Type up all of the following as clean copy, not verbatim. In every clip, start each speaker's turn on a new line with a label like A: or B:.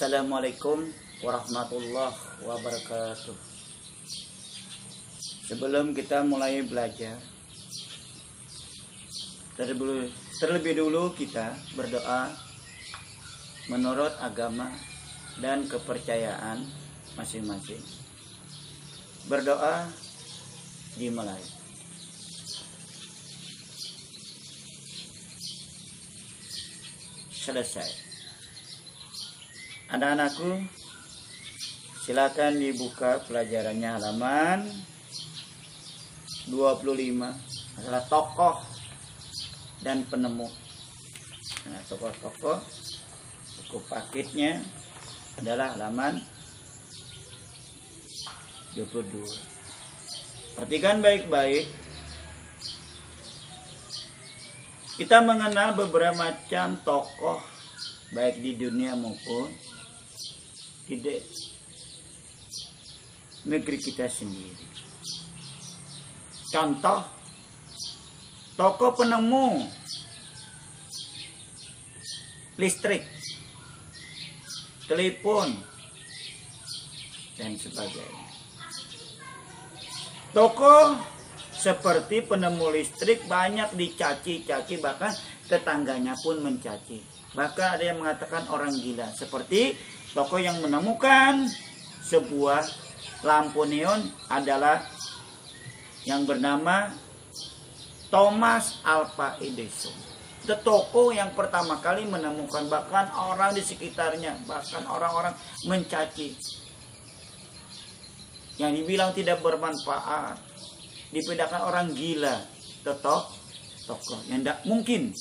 A: Assalamualaikum warahmatullahi wabarakatuh. Sebelum kita mulai belajar, terlebih dulu kita berdoa menurut agama dan kepercayaan masing-masing. Berdoa dimulai. Selesai. Anak-anakku, silakan dibuka pelajarannya halaman 25, adalah tokoh dan penemu. Nah, tokoh-tokoh, buku paketnya adalah halaman 22. Perhatikan baik-baik. Kita mengenal beberapa macam tokoh baik di dunia maupun di negeri kita sendiri. Contoh, tokoh penemu listrik, telepon, dan sebagainya. Tokoh seperti penemu listrik banyak dicaci-caci, bahkan tetangganya pun mencaci. Bahkan ada yang mengatakan orang gila. Seperti tokoh yang menemukan sebuah lampu neon adalah yang bernama Thomas Alva Edison. Itu tokoh yang pertama kali menemukan, bahkan orang di sekitarnya, bahkan orang-orang mencaci. Yang dibilang tidak bermanfaat, dipindahkan orang gila. Tokoh yang tidak mungkin.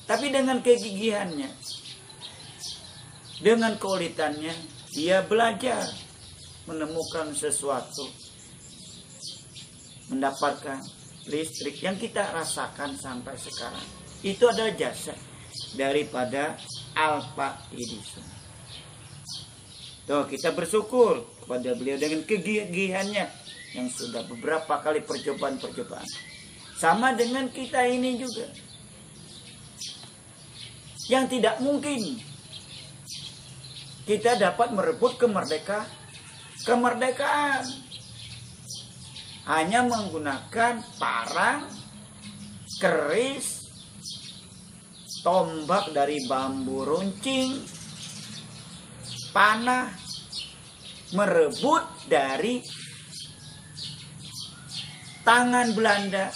A: Tapi dengan kegigihannya, dengan keulitannya, dia belajar menemukan sesuatu, mendapatkan listrik yang kita rasakan sampai sekarang. Itu adalah jasa daripada Alva Edison. Tuh, kita bersyukur kepada beliau dengan kegigihannya yang sudah beberapa kali percobaan-percobaan. Sama dengan kita ini juga. Yang tidak mungkin kita dapat merebut kemerdekaan hanya menggunakan parang, keris, tombak dari bambu runcing, panah, merebut dari tangan Belanda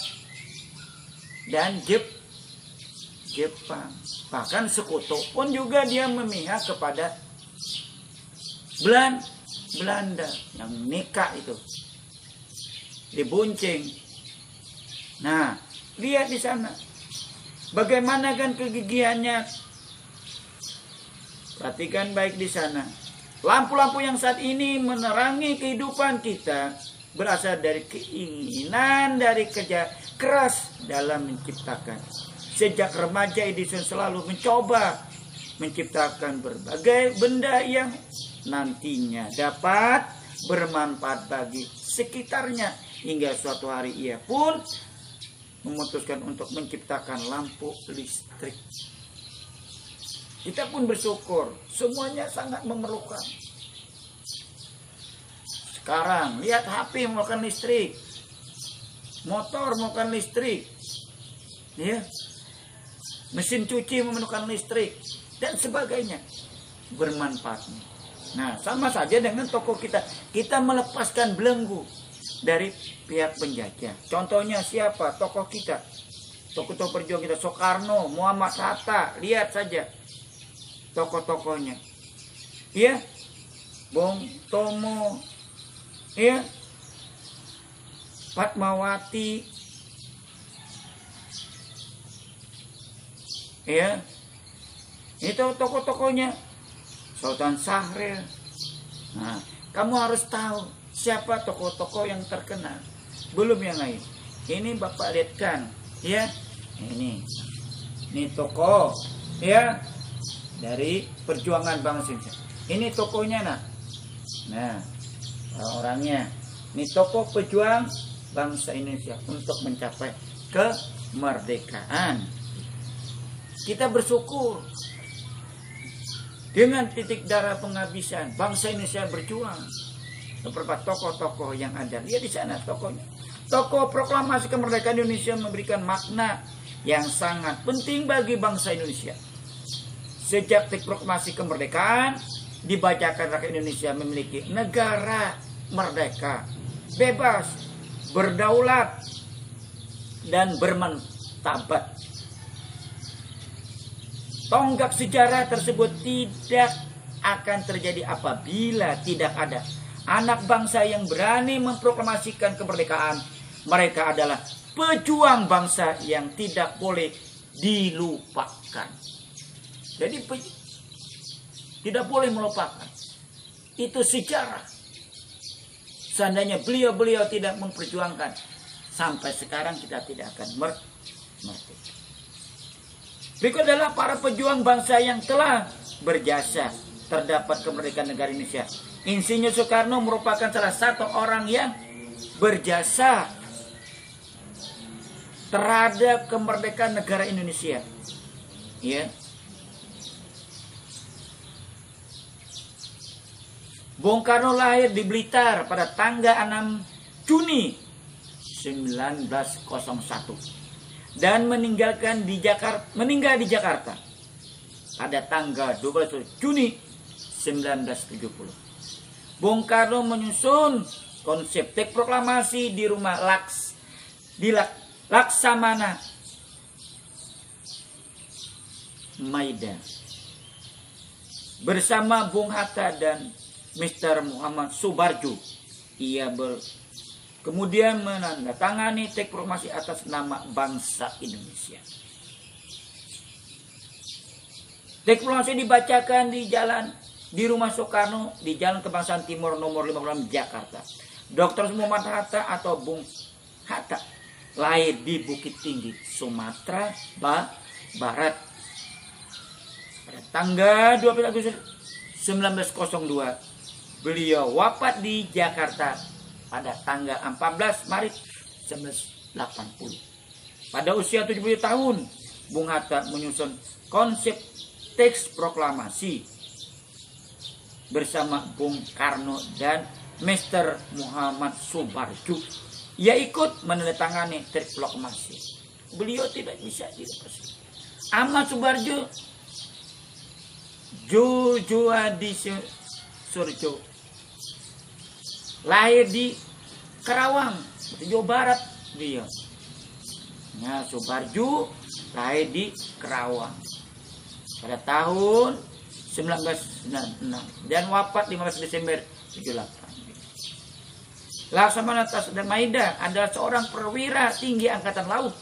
A: dan Jepang. Bahkan sekutu pun juga dia memihak kepada Belanda yang nikah itu dibuncing. Nah, lihat di sana bagaimana kan kegigihannya. Perhatikan baik di sana. Lampu-lampu yang saat ini menerangi kehidupan kita berasal dari keinginan, dari kerja keras dalam menciptakan. Sejak remaja Edison selalu mencoba menciptakan berbagai benda yang nantinya dapat bermanfaat bagi sekitarnya. Hingga suatu hari ia pun memutuskan untuk menciptakan lampu listrik. Kita pun bersyukur, semuanya sangat memerlukan. Sekarang lihat HP memerlukan listrik, motor memerlukan listrik, ya, mesin cuci memerlukan listrik, dan sebagainya, bermanfaatnya. Nah, sama saja dengan tokoh kita. Kita melepaskan belenggu dari pihak penjajah. Contohnya siapa? Tokoh kita. Tokoh-tokoh perjuangan kita. Soekarno, Muhammad Hatta. Lihat saja tokoh-tokohnya. Ya, Bung Tomo. Ya, Fatmawati. Ya, itu tokoh-tokohnya. Sultan Syahrir. Nah, kamu harus tahu siapa tokoh-tokoh yang terkenal. Belum yang lain. Ini Bapak lihatkan, ya. Ini tokoh, ya, dari perjuangan bangsa Indonesia. Ini tokohnya, nah, orangnya. Ini tokoh pejuang bangsa Indonesia untuk mencapai kemerdekaan. Kita bersyukur Dengan titik darah penghabisan, bangsa Indonesia berjuang. Beberapa tokoh-tokoh yang ada, lihat di sana tokohnya. Tokoh proklamasi kemerdekaan Indonesia memberikan makna yang sangat penting bagi bangsa Indonesia. Sejak proklamasi kemerdekaan dibacakan, rakyat Indonesia memiliki negara merdeka, bebas, berdaulat, dan bermartabat. Tonggak sejarah tersebut tidak akan terjadi apabila tidak ada anak bangsa yang berani memproklamasikan kemerdekaan. Mereka adalah pejuang bangsa yang tidak boleh dilupakan. Jadi tidak boleh melupakan. Itu sejarah. Seandainya beliau-beliau tidak memperjuangkan, sampai sekarang kita tidak akan merdeka. Berikut adalah para pejuang bangsa yang telah berjasa terdapat kemerdekaan negara Indonesia. Insinyur Soekarno merupakan salah satu orang yang berjasa terhadap kemerdekaan negara Indonesia. Ya. Bung Karno lahir di Blitar pada tanggal 6 Juni 1901 dan meninggal di Jakarta pada tanggal 12 Juni 1970. Bung Karno menyusun konsep teks proklamasi di rumah Laksamana Maida bersama Bung Hatta dan Mr. Muhammad Soebarjo. Ia kemudian menandatangani teks proklamasi atas nama bangsa Indonesia. Teks proklamasi dibacakan di rumah Soekarno di Jalan Kebangsaan Timur nomor 56 Jakarta. Dr. Muhammad Hatta atau Bung Hatta lahir di Bukit Tinggi, Sumatera Barat pada tanggal 12 Agustus 1902. Beliau wafat di Jakarta pada tanggal 14 Maret 1980. Pada usia 70 tahun, Bung Hatta menyusun konsep teks proklamasi bersama Bung Karno dan Mr. Muhammad Soebarjo. Ia ikut menandatangani teks proklamasi. Beliau tidak bisa dilepas. Ahmad Soebarjo, Jojo Adi Surjo, lahir di Karawang, Jawa Barat dia. Nah, Soebarjo lahir di Karawang pada tahun 1996 dan wafat 15 Desember 78. Laksamana Maida adalah seorang perwira tinggi angkatan laut.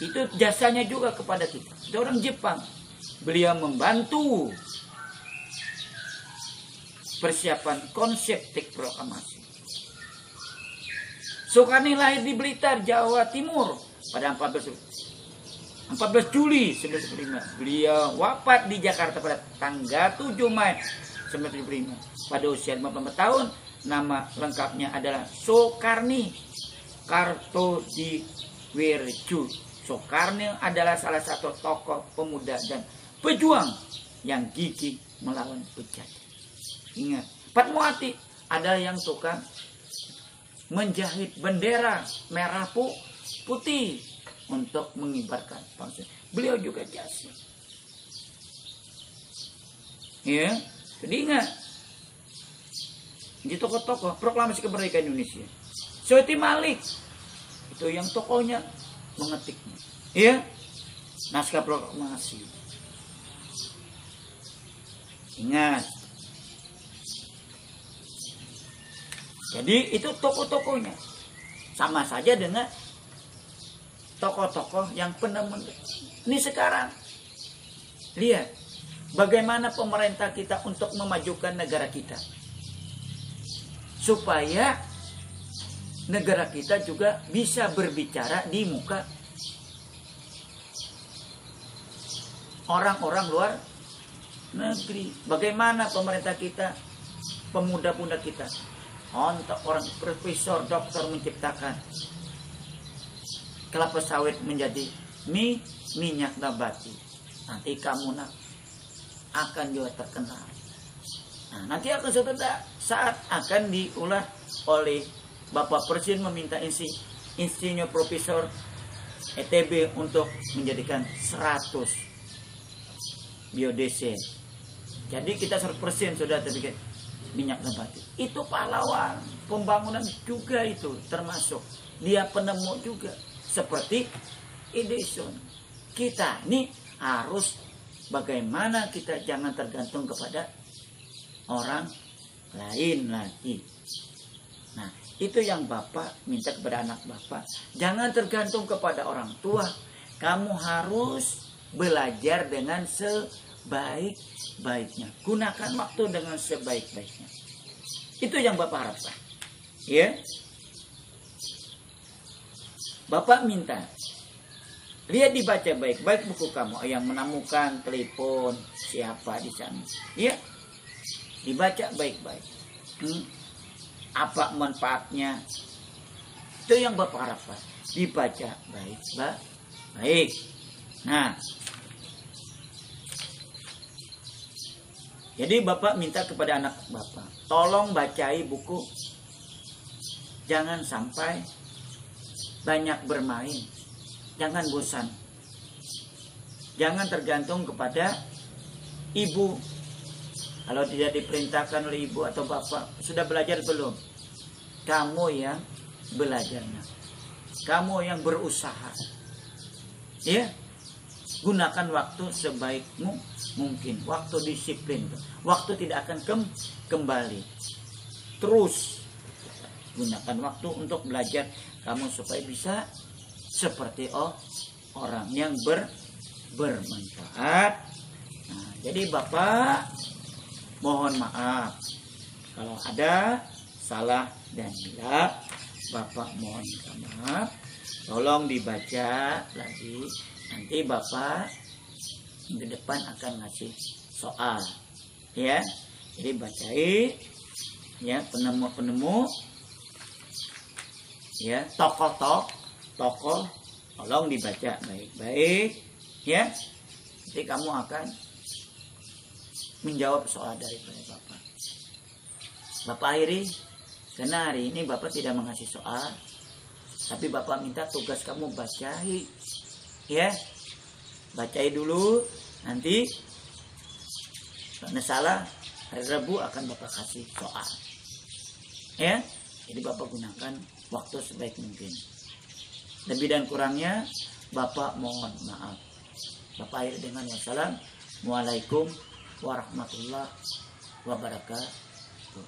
A: Itu jasanya juga kepada kita. Seorang Jepang. Beliau membantu persiapan konsep teks proklamasi. Soekarno lahir di Blitar, Jawa Timur pada 14 Juli 1975. Beliau wafat di Jakarta pada tanggal 7 Mei 1975 pada usia 54 tahun. Nama lengkapnya adalah Soekarni Kartodiwirjo. Soekarno adalah salah satu tokoh pemuda dan pejuang yang gigih melawan penjajah. Ingat, Fatmawati adalah yang tukang menjahit bendera merah putih untuk mengibarkan bangsa. Beliau juga jasa. Ya, jadi ingat. Di tokoh-tokoh proklamasi kemerdekaan Indonesia. Soeti Malik itu yang tokohnya mengetiknya. Ya, naskah proklamasi. Ingat. Jadi itu tokoh-tokohnya. Sama saja dengan tokoh-tokoh yang pernah ini sekarang. Lihat bagaimana pemerintah kita untuk memajukan negara kita. Supaya negara kita juga bisa berbicara di muka orang-orang luar negeri. Bagaimana pemerintah kita, pemuda-pemuda kita, untuk orang profesor, dokter menciptakan kelapa sawit menjadi minyak nabati. Nanti kamu nak akan juga terkenal. Nah, nanti akan suatu saat akan diulah oleh Bapak Presiden meminta insinyur Profesor ETB untuk menjadikan 100 biodiesel. Jadi kita 100% sudah terbikin minyak nabati. Itu pahlawan pembangunan juga, itu termasuk dia penemu juga. Seperti Edison. Kita ini harus bagaimana kita jangan tergantung kepada orang lain lagi. Nah, itu yang Bapak minta kepada anak Bapak. Jangan tergantung kepada orang tua. Kamu harus belajar dengan sebaik-baiknya. Gunakan waktu dengan sebaik-baiknya. Itu yang Bapak harapkan. Ya. Bapak minta, lihat dibaca baik-baik buku kamu yang menemukan telepon siapa di sana. Ya. Dibaca baik-baik. Apa manfaatnya? Itu yang Bapak harapkan. Dibaca baik-baik. Nah, jadi Bapak minta kepada anak Bapak, tolong bacai buku. Jangan sampai banyak bermain. Jangan bosan. Jangan tergantung kepada ibu. Kalau tidak diperintahkan oleh ibu atau bapak, sudah belajar belum? Kamu yang belajarnya. Kamu yang berusaha. Ya. Gunakan waktu sebaikmu mungkin. Waktu disiplin. Waktu tidak akan kembali. Terus gunakan waktu untuk belajar kamu supaya bisa seperti orang yang bermanfaat. Nah, jadi Bapak mohon maaf kalau ada salah dan hilaf. Bapak mohon maaf. Tolong dibaca lagi. Nanti Bapak minggu depan akan ngasih soal. Ya. Jadi bacai ya penemu-penemu ya, tokoh tolong dibaca baik-baik ya. Nanti kamu akan menjawab soal daripada Bapak. Bapak akhiri, karena hari ini Bapak tidak mengasih soal, tapi Bapak minta tugas kamu bacai. Ya, bacai dulu. Nanti kalau salah hari Rabu akan Bapak kasih soal. Ya, jadi Bapak gunakan waktu sebaik mungkin. Lebih dan kurangnya Bapak mohon maaf. Bapak akhir dengan wassalamualaikum warahmatullahi wabarakatuh.